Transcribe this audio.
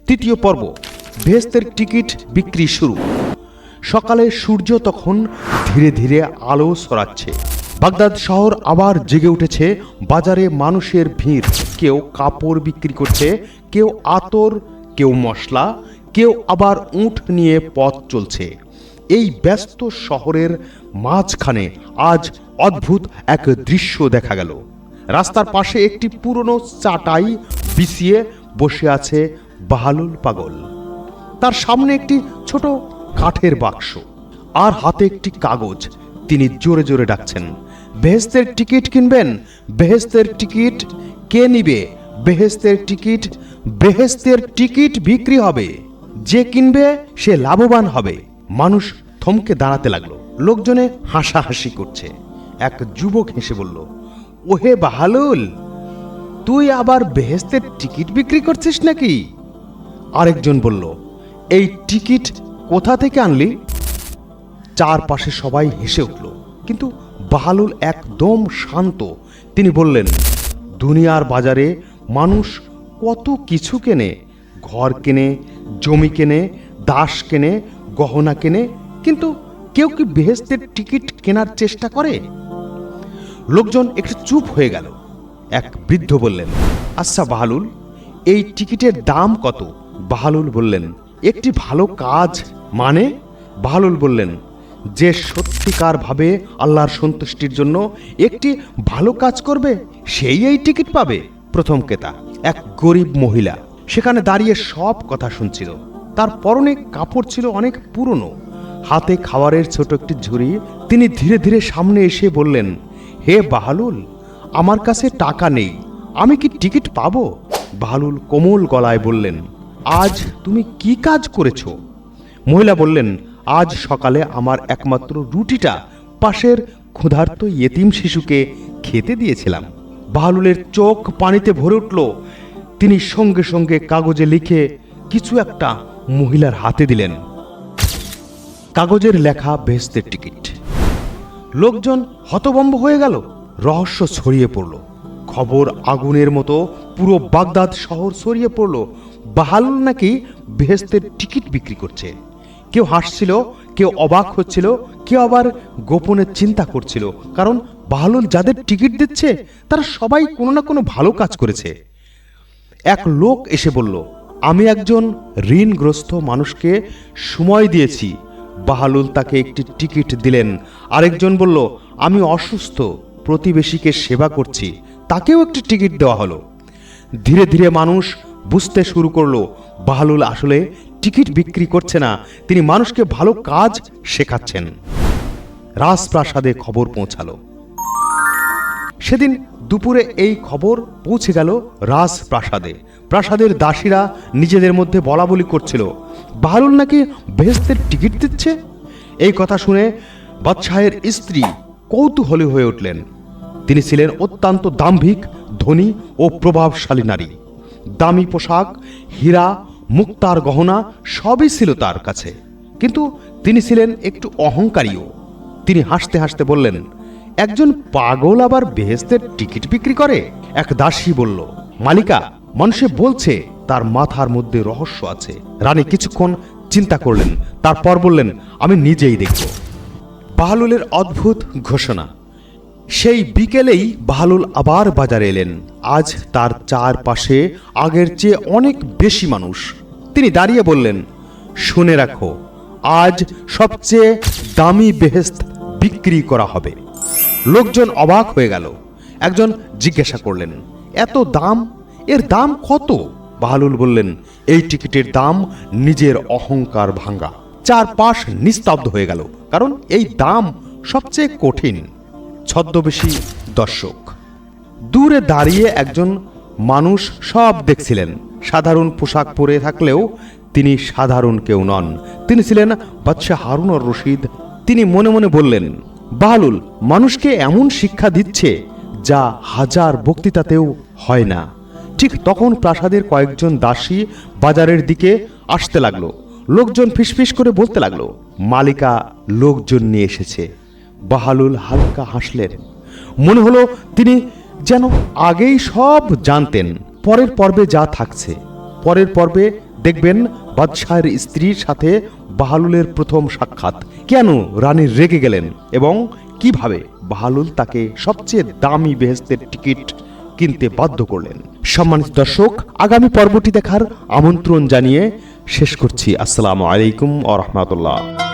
তৃতীয় পর্ব, বেহেশতের টিকিট বিক্রি শুরু। সকালে সূর্য তখন ধীরে ধীরে আলো ছড়াচ্ছে। বাগদাদ শহর আবার জেগে উঠেছে। বাজারে মানুষের ভিড়। কেউ কাপড় বিক্রি করছে, কেউ আতর, কেউ মশলা, কেউ আবার উট নিয়ে পথ চলছে। এই ব্যস্ত শহরের মাঝখানে আজ অদ্ভুত এক দৃশ্য দেখা গেল। রাস্তার পাশে একটি পুরনো চাটাই বিছিয়ে বসে আছে বাহালুল পাগল। তার সামনে একটি ছোট কাঠের বাক্স আর হাতে একটি কাগজ। তিনি জোরে জোরে ডাকছেন, বেহেশতের টিকিট কিনবেন? বেহেশতের টিকিট কে নিবে? বেহেশতের টিকিট, বেহেশতের টিকিট বিক্রি হবে, যে কিনবে সে লাভবান হবে। মানুষ থমকে দাঁড়াতে লাগলো। লোকজনে হাসাহাসি করছে। এক যুবক হেসে বলল, ওহে বাহালুল, তুই আবার বেহেশতের টিকিট বিক্রি করছিস নাকি? আরেকজন বলল, এই টিকিট কোথা থেকে আনলি? চারপাশে সবাই হেসে উঠল, কিন্তু বাহালুল একদম শান্ত। তিনি বললেন, দুনিয়ার বাজারে মানুষ কত কিছু কেনে, ঘর কেনে, জমি কেনে, দাস কেনে, গহনা কেনে, কিন্তু কেউ কি বেহেশতের টিকিট কেনার চেষ্টা করে? লোকজন একটু চুপ হয়ে গেল। এক বৃদ্ধ বললেন, আচ্ছা বাহালুল, এই টিকিটের দাম কত? বাহালুল বললেন, একটি ভালো কাজ। মানে? বাহালুল বললেন, যে সত্যিকার ভাবে আল্লাহর সন্তুষ্টির জন্য একটি ভালো কাজ করবে সেই এই টিকিট পাবে। প্রথম ক্রেতা এক গরিব মহিলা সেখানে দাঁড়িয়ে সব কথা শুনছিল। তার পরনে কাপড় ছিল অনেক পুরনো, হাতে খাবারের ছোট একটি ঝুড়ি। তিনি ধীরে ধীরে সামনে এসে বললেন, হে বাহালুল, আমার কাছে টাকা নেই, আমি কি টিকিট পাবো? বাহালুল কোমল গলায় বললেন, আজ তুমি কি কাজ করেছো? মহিলা বললেন, আজ সকালে আমার একমাত্র রুটিটা পাশের ক্ষুধার্ত ইয়েতিম শিশুকে খেতে দিয়েছিলাম। বাহালুলের চোখ পানিতে ভরে উঠল। তিনি সঙ্গে সঙ্গে কাগজে লিখে কিছু একটা মহিলার হাতে দিলেন। কাগজের লেখা বেহেশতের টিকিট। লোকজন হতভম্ব হয়ে গেল। রহস্য ছড়িয়ে পড়ল। খবর আগুনের মতো পুরো বাগদাদ শহর ছড়িয়ে পড়ল। বাহালুল নাকি বেহেশতের টিকিট বিক্রি করছে। কেউ হাসছিল, কেউ অবাক হচ্ছিল, কেউ আবার গোপনে চিন্তা করছিল, কারণ বাহালুল যাদের টিকিট দিচ্ছে তারা সবাই কোনো না কোনো ভালো কাজ করেছে। এক লোক এসে বলল, আমি একজন ঋণগ্রস্ত মানুষকে সময় দিয়েছি। বাহালুল তাকে একটি টিকিট দিলেন। আরেকজন বলল, আমি অসুস্থ প্রতিবেশীকে সেবা করছি, তাকেও একটি টিকিট দেওয়া হলো। ধীরে ধীরে মানুষ বুঝতে শুরু করলো, বাহালুল আসলে টিকিট বিক্রি করছে না, তিনি মানুষকে ভালো কাজ শেখাচ্ছেন। রাজপ্রাসাদে খবর পৌঁছালো। সেদিন দুপুরে এই খবর পৌঁছে গেল রাজপ্রাসাদে। প্রাসাদের দাসীরা নিজেদের মধ্যে বলাবলি করছিল, বাহালুল নাকি বেহেশতের টিকিট দিচ্ছে। এই কথা শুনে বাদশাহের স্ত্রী কৌতূহলী হয়ে উঠলেন। তিনি ছিলেন অত্যন্ত দাম্ভিক, ধনী ও প্রভাবশালী নারী। দামি পোশাক, হীরা, মুক্তার গহনা সবই ছিল তার কাছে, কিন্তু তিনি ছিলেন একটু অহংকারীও। তিনি হাসতে হাসতে বললেন, একজন পাগল আবার বেহেশতের টিকিট বিক্রি করে? এক দাসী বলল, মালিকা, মানুষে বলছে তার মাথার মধ্যে রহস্য আছে। রানী কিছুক্ষণ চিন্তা করলেন, তারপর বললেন, আমি নিজেই দেখব। বাহালুলের অদ্ভুত ঘোষণা। সেই বিকেলেই বাহালুল আবার বাজারে এলেন। আজ তার চারপাশে আগের চেয়ে অনেক বেশি মানুষ। তিনি দাঁড়িয়ে বললেন, শুনে রাখো, আজ সবচেয়ে দামি বেহেশত বিক্রি করা হবে। লোকজন অবাক হয়ে গেল। একজন জিজ্ঞাসা করলেন, এত দাম? এর দাম কত? বাহালুল বললেন, এই টিকিটের দাম নিজের অহংকার ভাঙ্গা। চারপাশ নিস্তব্ধ হয়ে গেল, কারণ এই দাম সবচেয়ে কঠিন। ছদ্মবেশী দর্শক দূরে দাঁড়িয়ে একজন মানুষ সব দেখছিলেন। সাধারণ পোশাক পরে থাকলেও তিনি সাধারণ কেউ নন। তিনি ছিলেন বাদশাহ হারুন আর রশিদ। তিনি মনে মনে বললেন, বাহালুল মানুষকে এমন শিক্ষা দিচ্ছে যা হাজার বক্তৃতাতেও হয় না। ঠিক তখন প্রাসাদের কয়েকজন দাসী বাজারের দিকে আসতে লাগলো। লোকজন ফিসফিস করে বলতে লাগলো, মালিকা লোকজন নিয়ে এসেছে। বাহালুল হালকা হাসলেন। মনে হলো তিনি যেন আগেই সব জানতেন। পরের পর্বে যা থাকছে, পরের পর্বে দেখবেন বাদশাহের স্ত্রীর সাথে বাহলুলের প্রথম সাক্ষাৎ। কেন রানী রেগে গেলেন এবং কিভাবে বাহলুল তাকে সবচেয়ে দামি বেহেশতের টিকিট কিনতে বাধ্য করলেন। সম্মানিত দর্শক, আগামী পর্বটি দেখার আমন্ত্রণ জানিয়ে শেষ করছি। আসসালামু আলাইকুম ওয়া রাহমাতুল্লাহ।